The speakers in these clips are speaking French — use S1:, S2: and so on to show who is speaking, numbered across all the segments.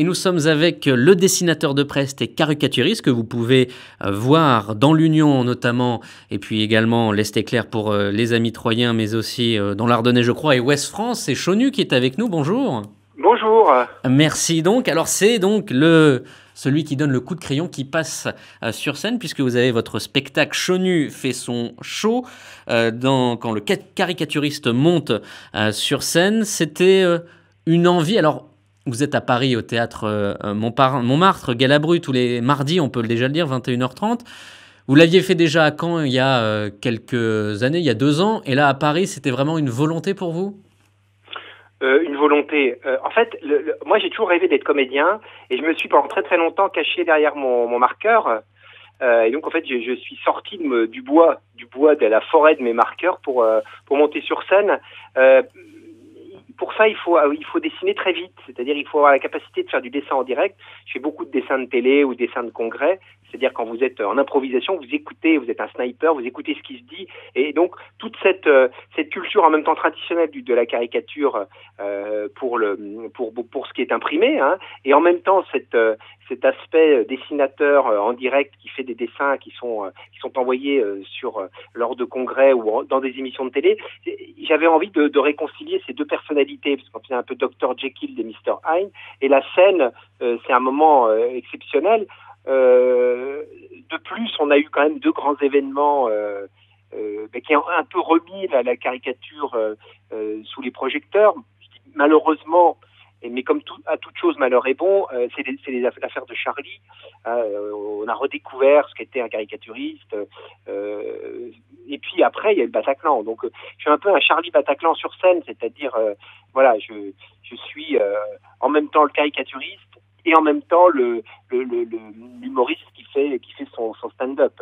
S1: Et nous sommes avec le dessinateur de presse et caricaturiste que vous pouvez voir dans l'Union notamment, et puis également l'Est éclair pour les amis troyens, mais aussi dans l'Ardennais je crois, et Ouest France. C'est Chonu qui est avec nous, bonjour.
S2: Bonjour.
S1: Merci donc. Alors c'est donc celui qui donne le coup de crayon qui passe sur scène, puisque vous avez votre spectacle Chonu fait son show quand le caricaturiste monte sur scène. C'était une envie. Alors vous êtes à Paris au théâtre Montmartre, Galabru, tous les mardis, on peut déjà le dire, 21h30. Vous l'aviez fait déjà à Caen il y a quelques années, il y a 2 ans, et là à Paris, c'était vraiment une volonté pour vous ?
S2: Une volonté. En fait, moi j'ai toujours rêvé d'être comédien et je me suis pendant très très longtemps caché derrière mon marqueur. Et donc en fait, je suis sorti du bois de la forêt de mes marqueurs pour monter sur scène. Pour ça, il faut dessiner très vite, c'est-à-dire il faut avoir la capacité de faire du dessin en direct. Je fais beaucoup de dessins de télé ou dessins de congrès, c'est-à-dire quand vous êtes en improvisation, vous écoutez, vous êtes un sniper, vous écoutez ce qui se dit, et donc toute cette culture en même temps traditionnelle de la caricature pour ce qui est imprimé, hein, et en même temps cet aspect dessinateur en direct qui fait des dessins qui sont envoyés lors de congrès ou dans des émissions de télé. J'avais envie de réconcilier ces deux personnalités, parce qu'on fait un peu Dr Jekyll et Mr Hyde, et la scène, c'est un moment exceptionnel. De plus, on a eu quand même 2 grands événements qui ont un peu remis la caricature sous les projecteurs. Malheureusement, mais comme à toute chose, malheur est bon, c'est l'affaire de Charlie. On a redécouvert ce qu'était un caricaturiste. Et puis après, il y a le Bataclan. Donc, je suis un peu un Charlie Bataclan sur scène, c'est-à-dire, voilà, je suis en même temps le caricaturiste et en même temps l'humoriste qui fait son stand-up.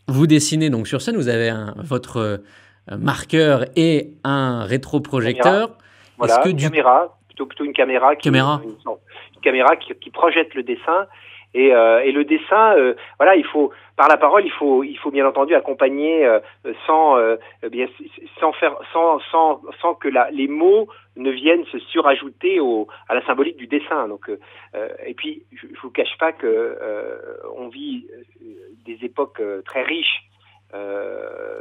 S1: Vous dessinez donc sur scène, vous avez votre marqueur et un rétroprojecteur.
S2: Voilà, une caméra, plutôt une caméra une caméra qui projette le dessin. Et le dessin, voilà, par la parole, il faut bien entendu accompagner sans que les mots ne viennent se surajouter à la symbolique du dessin. Donc, et puis, je vous cache pas que on vit des époques très riches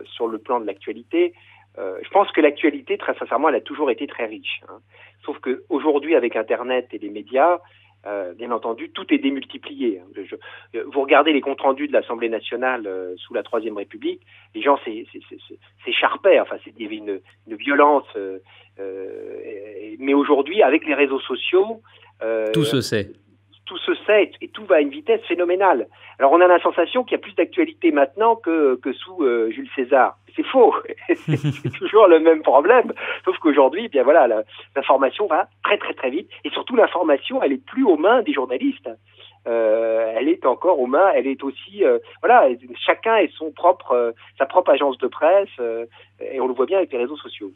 S2: sur le plan de l'actualité. Je pense que l'actualité, très sincèrement, elle a toujours été très riche, hein. Sauf que aujourd'hui, avec Internet et les médias, bien entendu, tout est démultiplié. Vous regardez les comptes rendus de l'Assemblée nationale sous la Troisième République, les gens s'écharpaient. Enfin, il y avait une violence. Mais aujourd'hui, avec les réseaux sociaux,
S1: tout se sait.
S2: Tout se sait et tout va à une vitesse phénoménale. Alors on a la sensation qu'il y a plus d'actualité maintenant que sous Jules César. C'est faux. C'est toujours le même problème. Sauf qu'aujourd'hui, bien voilà, l'information va très très très vite et surtout l'information, elle est plus aux mains des journalistes. Elle est encore aux mains. Elle est aussi voilà, chacun est sa propre agence de presse et on le voit bien avec les réseaux sociaux.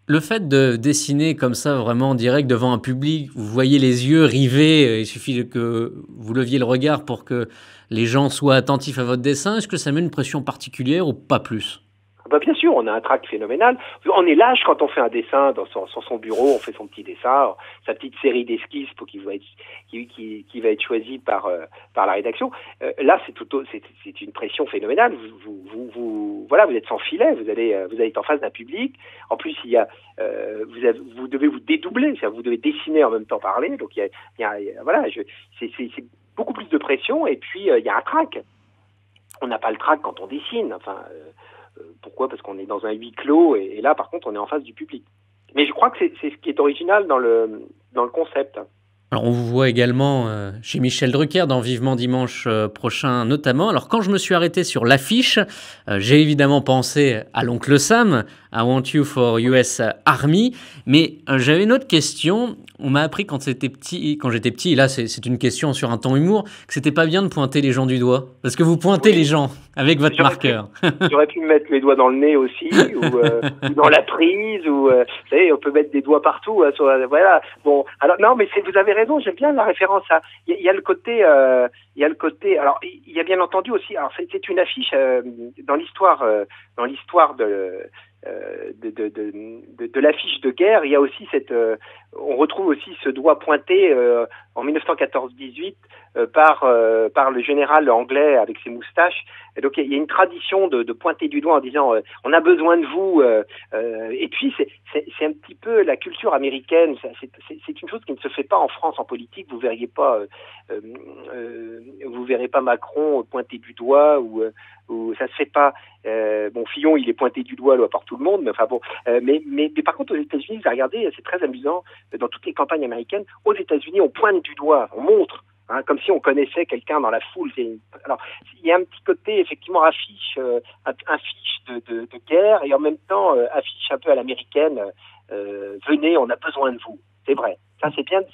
S1: Le fait de dessiner comme ça, vraiment en direct devant un public, vous voyez les yeux rivés, il suffit que vous leviez le regard pour que les gens soient attentifs à votre dessin. Est-ce que ça met une pression particulière ou pas plus ?
S2: Bien sûr, on a un trac phénoménal. On est lâche quand on fait un dessin sur son bureau, on fait son petit dessin, sa petite série d'esquisses qui va être choisie par la rédaction. Là, c'est une pression phénoménale. Voilà, vous êtes sans filet, vous allez être en face d'un public. En plus, vous devez vous dédoubler, c'est-à-dire vous devez dessiner en même temps parler. Donc voilà, c'est beaucoup plus de pression. Et puis il y a un trac. On n'a pas le trac quand on dessine. Enfin. Pourquoi ? Parce qu'on est dans un huis clos et là, par contre, on est en face du public. Mais je crois que c'est ce qui est original dans le concept.
S1: Alors, on vous voit également chez Michel Drucker dans Vivement Dimanche prochain notamment. Alors, quand je me suis arrêté sur l'affiche, j'ai évidemment pensé à l'oncle Sam, I Want You for US Army. Mais j'avais une autre question. On m'a appris quand j'étais petit, et là c'est une question sur un ton humour, que c'était pas bien de pointer les gens du doigt. Parce que vous pointez les gens avec votre marqueur.
S2: J'aurais pu me mettre les doigts dans le nez aussi, ou dans la prise, ou vous savez, on peut mettre des doigts partout. Voilà. Bon, alors non, mais vous avez raison. J'aime bien la référence à. Il y a le côté. Alors, il y a bien entendu aussi. Alors, c'est une affiche dans l'histoire de l'affiche de guerre, il y a aussi on retrouve aussi ce doigt pointé en 1914-18 par le général anglais avec ses moustaches. Et donc il y a une tradition de pointer du doigt en disant on a besoin de vous. Et puis c'est un petit peu la culture américaine. C'est une chose qui ne se fait pas en France en politique. Vous verrez pas Macron pointer du doigt ou ça se fait pas. Bon, Fillon, il est pointé du doigt là par tout le monde, mais enfin bon. Mais par contre, aux États-Unis, vous regardez, c'est très amusant. Dans toutes les campagnes américaines, aux États-Unis, on pointe du doigt, on montre, comme si on connaissait quelqu'un dans la foule. Alors, il y a un petit côté effectivement affiche de guerre et en même temps affiche un peu à l'américaine. Venez, on a besoin de vous. C'est vrai. Ça, c'est bien vu,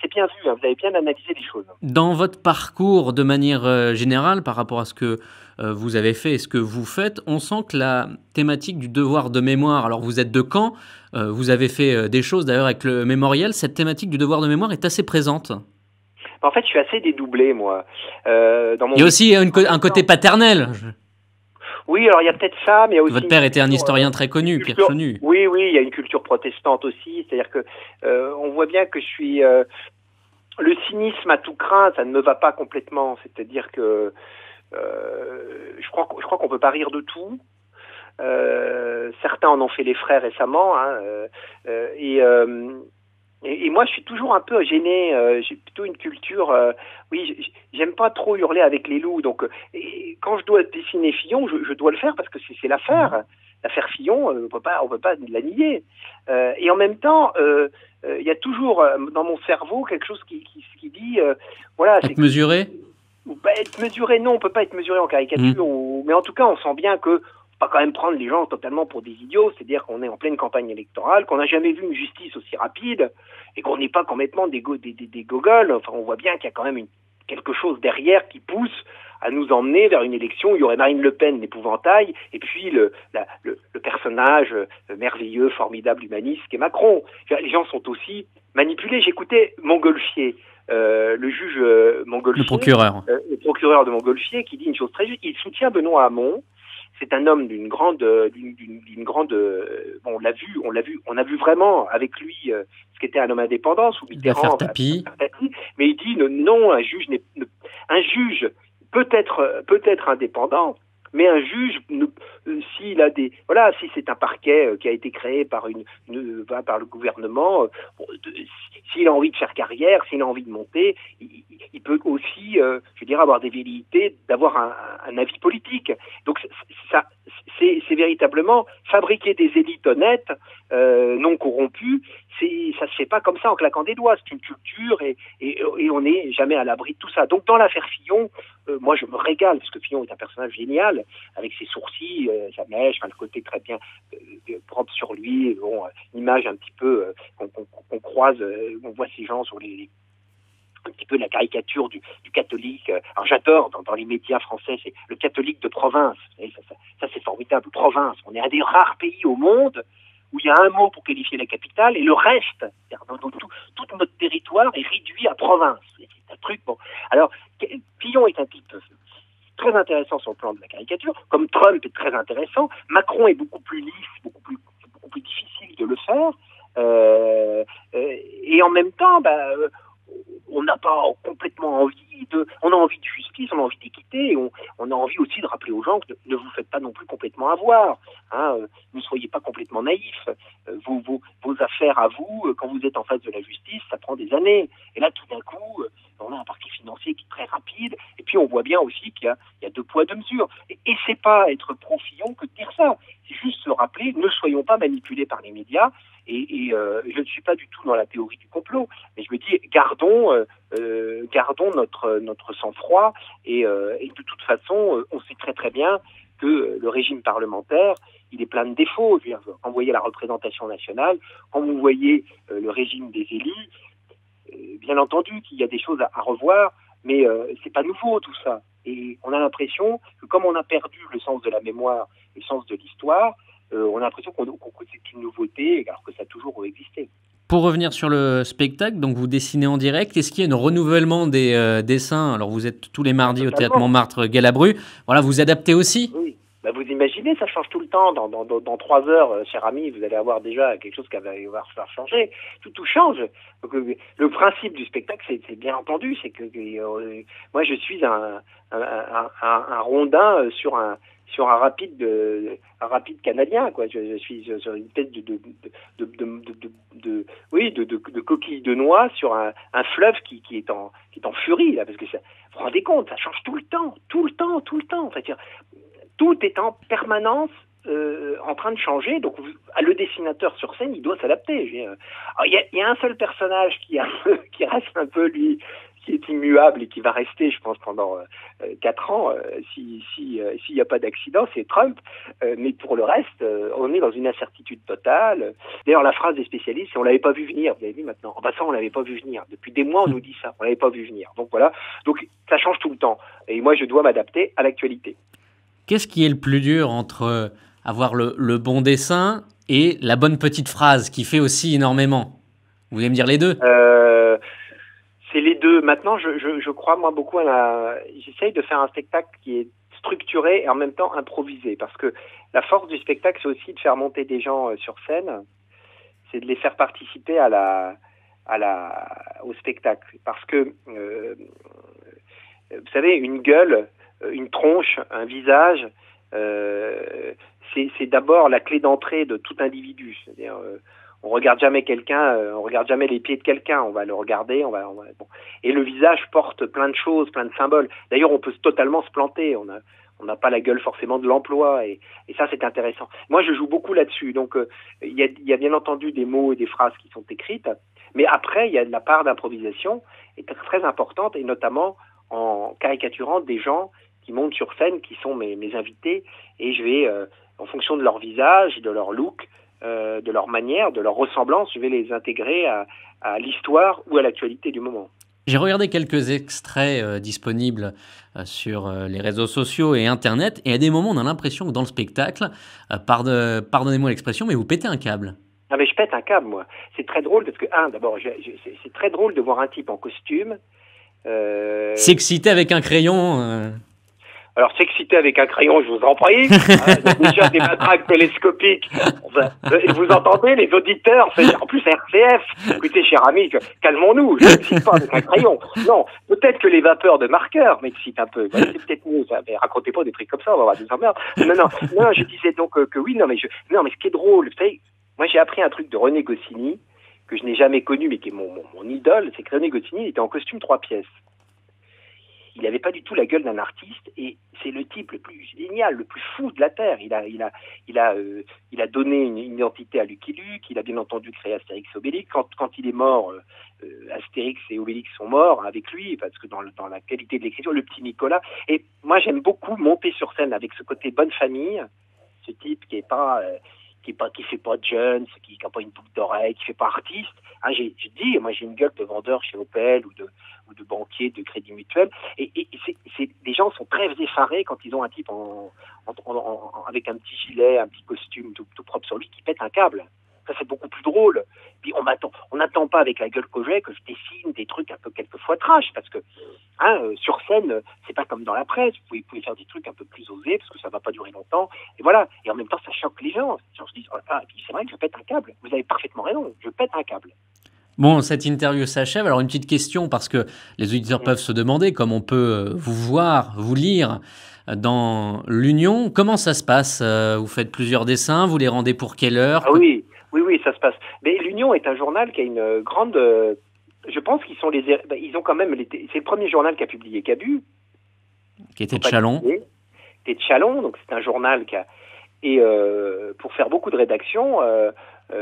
S2: hein. Vous avez bien analysé les choses.
S1: Dans votre parcours, de manière générale, par rapport à ce que vous avez fait et ce que vous faites, on sent que la thématique du devoir de mémoire, alors vous êtes de Caen, vous avez fait des choses d'ailleurs avec le mémorial, cette thématique du devoir de mémoire est assez présente.
S2: En fait, je suis assez dédoublé, moi.
S1: Il y a aussi un côté paternel.
S2: Oui, alors il y a peut-être ça, mais il y a aussi...
S1: Votre père était un historien très connu, Pierre Chonu.
S2: Oui, il y a une culture protestante aussi, c'est-à-dire que on voit bien que je suis... le cynisme à tout craint, ça ne me va pas complètement, c'est-à-dire que je crois qu'on peut pas rire de tout. Certains en ont fait les frais récemment, hein, et moi, je suis toujours un peu gêné. J'ai plutôt une culture... j'aime pas trop hurler avec les loups. Donc, quand je dois dessiner Fillon, je dois le faire parce que c'est l'affaire. L'affaire Fillon, on peut pas la nier. Et en même temps, il y a toujours dans mon cerveau quelque chose qui dit... voilà.
S1: Être mesuré ?
S2: Être mesuré, non, on peut pas être mesuré en caricature. Mais en tout cas, on sent bien que pas quand même prendre les gens totalement pour des idiots, c'est-à-dire qu'on est en pleine campagne électorale, qu'on n'a jamais vu une justice aussi rapide, et qu'on n'est pas complètement des gogoles. Enfin, on voit bien qu'il y a quand même quelque chose derrière qui pousse à nous emmener vers une élection où il y aurait Marine Le Pen, l'épouvantail, et puis le personnage merveilleux, formidable, humaniste qu'est Macron. Les gens sont aussi manipulés. J'écoutais Montgolfier, le juge Montgolfier, le procureur de Montgolfier, qui dit une chose très juste. Il soutient Benoît Hamon. C'est un homme d'une grande, bon, on a vu vraiment avec lui ce qu'était un homme indépendant sous Mitterrand.
S1: Tapie.
S2: Mais il dit non, un juge peut être indépendant, mais un juge, s'il a si c'est un parquet qui a été créé par le gouvernement, s'il a envie de faire carrière, s'il a envie de monter, il peut aussi, avoir des velléités d'avoir un avis politique. Donc ça, c'est véritablement fabriquer des élites honnêtes, non corrompues. Ça se fait pas comme ça en claquant des doigts. C'est une culture et on n'est jamais à l'abri de tout ça. Donc dans l'affaire Fillon, moi je me régale parce que Fillon est un personnage génial avec ses sourcils, sa mèche, le côté très bien propre sur lui. Bon, l'image un petit peu qu'on croise, on voit ces gens sur un petit peu la caricature du catholique. Alors j'adore dans les médias français, c'est le catholique de province. Et ça c'est formidable. Province, on est un des rares pays au monde où il y a un mot pour qualifier la capitale et le reste, tout notre territoire est réduit à province. C'est un truc bon. Alors Fillon est un type très intéressant sur le plan de la caricature, comme Trump est très intéressant. Macron est beaucoup plus lisse, beaucoup plus difficile de le faire. Et en même temps, on n'a pas complètement envie on a envie de justice, on a envie d'équité, et on a envie aussi de rappeler aux gens que ne vous faites pas non plus complètement avoir, ne soyez pas complètement naïfs, vos affaires à vous, quand vous êtes en face de la justice, ça prend des années, et là tout d'un coup, on a un parquet financier qui est très rapide, et puis on voit bien aussi qu'il y a deux poids, deux mesures, et c'est pas être pro-Fillon que de dire ça, c'est juste se rappeler, ne soyons pas manipulés par les médias, et je ne suis pas du tout dans la théorie du complot, mais je me dis, gardons notre sang-froid, et de toute façon, on sait très très bien que le régime parlementaire, il est plein de défauts. Je veux dire, quand vous voyez la représentation nationale, quand vous voyez le régime des élus, bien entendu qu'il y a des choses à revoir, mais c'est pas nouveau tout ça. Et on a l'impression que comme on a perdu le sens de la mémoire, le sens de l'histoire, on a l'impression que c'est une nouveauté, alors que ça a toujours existé.
S1: Pour revenir sur le spectacle, donc vous dessinez en direct, est-ce qu'il y a un renouvellement des dessins? Alors vous êtes tous les mardis au Théâtre Montmartre Galabru, voilà, vous adaptez aussi?
S2: Oui, vous imaginez, ça change tout le temps. Dans 3 heures, cher ami, vous allez avoir déjà quelque chose qui va faire changer. Tout change. Donc, le principe du spectacle, c'est bien entendu, c'est que moi, je suis un rondin sur un rapide canadien, quoi. Je suis sur une tête de coquille de noix sur un fleuve qui est en furie, là, parce que ça, vous vous rendez compte, ça change tout le temps. En fait, tout est en permanence en train de changer. Donc, le dessinateur sur scène, il doit s'adapter. Il y a un seul personnage qui reste un peu, lui, qui est immuable et qui va rester, je pense, pendant 4 ans, s'il n'y a pas d'accident, c'est Trump. Mais pour le reste, on est dans une incertitude totale. D'ailleurs, la phrase des spécialistes, c'est « on l'avait pas vu venir ». Vous avez vu maintenant ? Ça, on l'avait pas vu venir. Depuis des mois, on nous dit ça. On l'avait pas vu venir. Donc voilà. Donc ça change tout le temps. Et moi, je dois m'adapter à l'actualité.
S1: Qu'est-ce qui est le plus dur entre avoir le bon dessin et la bonne petite phrase qui fait aussi énormément ? Vous voulez me dire les deux ?
S2: C'est les deux. Maintenant, je crois, moi, beaucoup j'essaye de faire un spectacle qui est structuré et en même temps improvisé. Parce que la force du spectacle, c'est aussi de faire monter des gens sur scène. C'est de les faire participer au spectacle. Parce que, vous savez, une gueule, une tronche, un visage, c'est d'abord la clé d'entrée de tout individu. C'est-à-dire, on regarde jamais quelqu'un, on regarde jamais les pieds de quelqu'un, on va le regarder, bon. Et le visage porte plein de choses, plein de symboles. D'ailleurs, on peut totalement se planter, on n'a pas la gueule forcément de l'emploi, et ça, c'est intéressant. Moi, je joue beaucoup là-dessus, donc il y a bien entendu des mots et des phrases qui sont écrites, mais après, il y a la part d'improvisation est très importante, et notamment en caricaturant des gens qui montent sur scène, qui sont mes invités, et je vais, en fonction de leur visage, de leur look, de leur manière, de leur ressemblance, je vais les intégrer à l'histoire ou à l'actualité du moment.
S1: J'ai regardé quelques extraits disponibles sur les réseaux sociaux et Internet, et à des moments, on a l'impression que dans le spectacle, pardonnez-moi l'expression, mais vous pétez un câble.
S2: Ah, mais je pète un câble, moi. C'est très drôle, parce que, d'abord, c'est très drôle de voir un type en costume.
S1: S'exciter avec un crayon.
S2: Alors, s'exciter avec un crayon, je vous en prie. Il y a déjà des matraques télescopiques. Vous entendez, les auditeurs, en plus RCF. Écoutez, cher ami, calmons-nous, je n'excite pas avec un crayon. Non, peut-être que les vapeurs de marqueur m'excitent un peu. C'est peut-être mieux, ça. Mais racontez pas des trucs comme ça, on va avoir des emmerdes. Non, je disais donc que oui, mais ce qui est drôle, vous savez, moi j'ai appris un truc de René Goscinny, que je n'ai jamais connu, mais qui est mon idole, c'est que René Goscinny, il était en costume 3 pièces. Il n'avait pas du tout la gueule d'un artiste, et c'est le type le plus génial, le plus fou de la Terre. Il a donné une identité à Lucky Luke, il a bien entendu créé Astérix et Obélix. Quand il est mort, Astérix et Obélix sont morts avec lui, parce que dans la qualité de l'écriture, le petit Nicolas. Et moi, j'aime beaucoup monter sur scène avec ce côté bonne famille, ce type qui fait pas de jeunes, qui n'a pas une boucle d'oreille, qui fait pas artiste. Moi j'ai une gueule de vendeur chez Opel ou de banquier de Crédit Mutuel. Et les gens sont très effarés quand ils ont un type avec un petit gilet, un petit costume tout propre sur lui qui pète un câble. Ça, c'est beaucoup plus drôle. Puis on n'attend pas avec la gueule que j'ai que je dessine des trucs un peu quelquefois trash, parce que sur scène, c'est pas comme dans la presse. Vous pouvez faire des trucs un peu plus osés parce que ça va pas durer longtemps. Et voilà. Et en même temps, ça choque les gens. Les gens se disent et puis c'est vrai que je pète un câble. Vous avez parfaitement raison. Je pète un câble.
S1: Bon, cette interview s'achève. Alors, une petite question, parce que les auditeurs peuvent se demander comme on peut vous voir, vous lire dans l'Union. Comment ça se passe ? Vous faites plusieurs dessins, vous les rendez pour quelle heure ?
S2: Oui, ça se passe. Mais l'Union est un journal qui a une grande... je pense qu'ils sont ils ont quand même... C'est le premier journal qu'a publié Cabu.
S1: Qui était de Châlons.
S2: Qui est de Châlons, donc c'est un journal qui a... Et pour faire beaucoup de rédactions,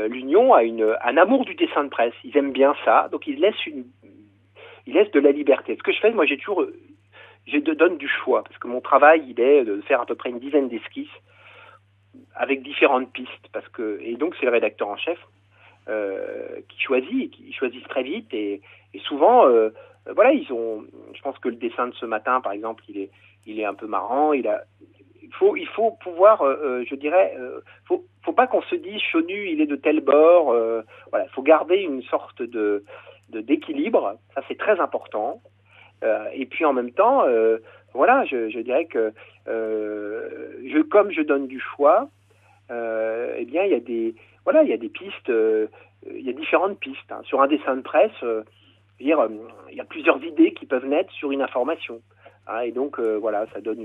S2: l'Union a un amour du dessin de presse. Ils aiment bien ça, donc ils laissent de la liberté. Ce que je fais, moi, je donne du choix, parce que mon travail, il est de faire à peu près une dizaine d'esquisses avec différentes pistes, et donc c'est le rédacteur en chef qui choisissent très vite, et souvent, voilà, je pense que le dessin de ce matin, par exemple, il est un peu marrant, il faut pouvoir, je dirais, faut pas qu'on se dise Chonu, il est de tel bord. Voilà, il faut garder une sorte d'équilibre. Ça, c'est très important. Et puis en même temps, voilà, je dirais que comme je donne du choix, eh bien il y a des pistes, il y a différentes pistes. Hein. Sur un dessin de presse, il y a plusieurs idées qui peuvent naître sur une information. Hein, et donc voilà, ça donne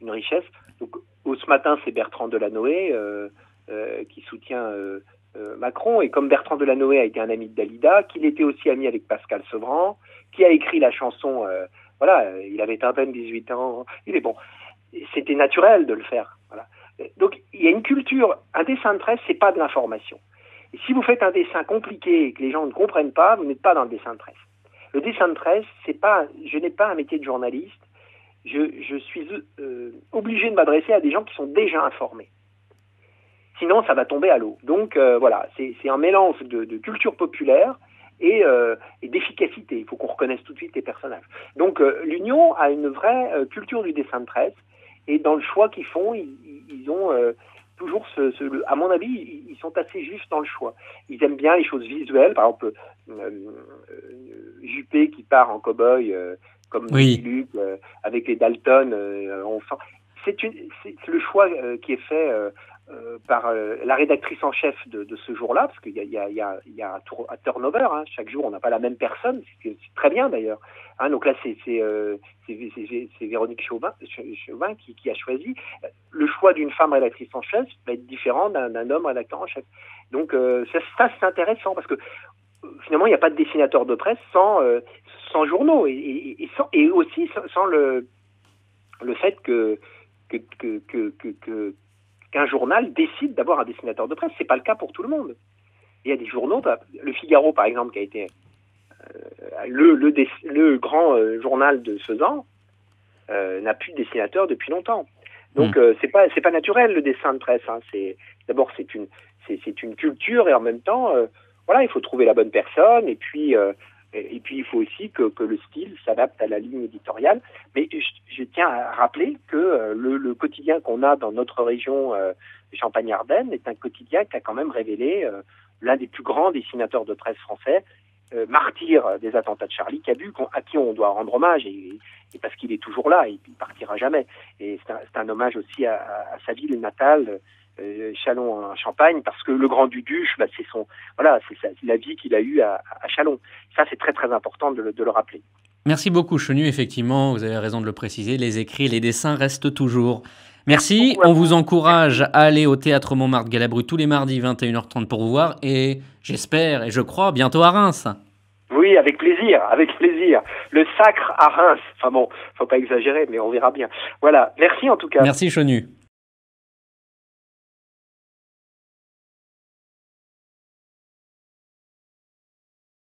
S2: une richesse. Donc ce matin, c'est Bertrand Delanoë qui soutient Macron. Et comme Bertrand Delanoë a été un ami de Dalida, qu'il était aussi ami avec Pascal Sevran, qui a écrit la chanson, voilà, il avait à peine 18 ans. Il est bon. C'était naturel de le faire. Voilà. Donc il y a une culture. Un dessin de presse, c'est pas de l'information. Et si vous faites un dessin compliqué et que les gens ne comprennent pas, vous n'êtes pas dans le dessin de presse. Le dessin de presse, je n'ai pas un métier de journaliste. Je suis obligé de m'adresser à des gens qui sont déjà informés. Sinon, ça va tomber à l'eau. Donc voilà, c'est un mélange de culture populaire et d'efficacité. Il faut qu'on reconnaisse tout de suite les personnages. Donc l'Union a une vraie culture du dessin de presse et dans le choix qu'ils font, ils ont toujours à mon avis, ils sont assez justes dans le choix. Ils aiment bien les choses visuelles, par exemple Juppé qui part en cow-boy comme Luke avec les Dalton, on sent. C'est le choix qui est fait par la rédactrice en chef de ce jour-là, parce qu'il y a un turnover, hein. Chaque jour on n'a pas la même personne, c'est très bien d'ailleurs. Hein, donc là c'est Véronique Chauvin qui a choisi. Le choix d'une femme rédactrice en chef va être différent d'un homme rédacteur en chef. Donc ça c'est intéressant parce que finalement il n'y a pas de dessinateur de presse sans journaux et aussi sans le fait qu'un journal décide d'avoir un dessinateur de presse. C'est pas le cas pour tout le monde. Il y a des journaux, le Figaro par exemple, qui a été le grand journal de ce genre, n'a plus de dessinateur depuis longtemps. Donc c'est pas naturel le dessin de presse. Hein. D'abord c'est une culture et en même temps voilà, il faut trouver la bonne personne et puis il faut aussi que le style s'adapte à la ligne éditoriale. Mais je tiens à rappeler que le quotidien qu'on a dans notre région Champagne-Ardenne est un quotidien qui a quand même révélé l'un des plus grands dessinateurs de presse français, martyr des attentats de Charlie Cabu, à qui on doit rendre hommage, et parce qu'il est toujours là, et il partira jamais. Et c'est un hommage aussi à sa ville natale, Châlons en Champagne, parce que le Grand Duduche, c'est la vie qu'il a eue à Châlons. Ça, c'est très très important de le rappeler.
S1: Merci beaucoup, Chenu. Effectivement, vous avez raison de le préciser, les écrits, les dessins restent toujours. Merci, on vous encourage à aller au Théâtre Montmartre-Galabru tous les mardis 21h30 pour vous voir, et j'espère et je crois bientôt à Reims.
S2: Oui, avec plaisir, avec plaisir. Le sacre à Reims. Enfin bon, faut pas exagérer, mais on verra bien. Voilà, merci en tout cas.
S1: Merci, Chenu.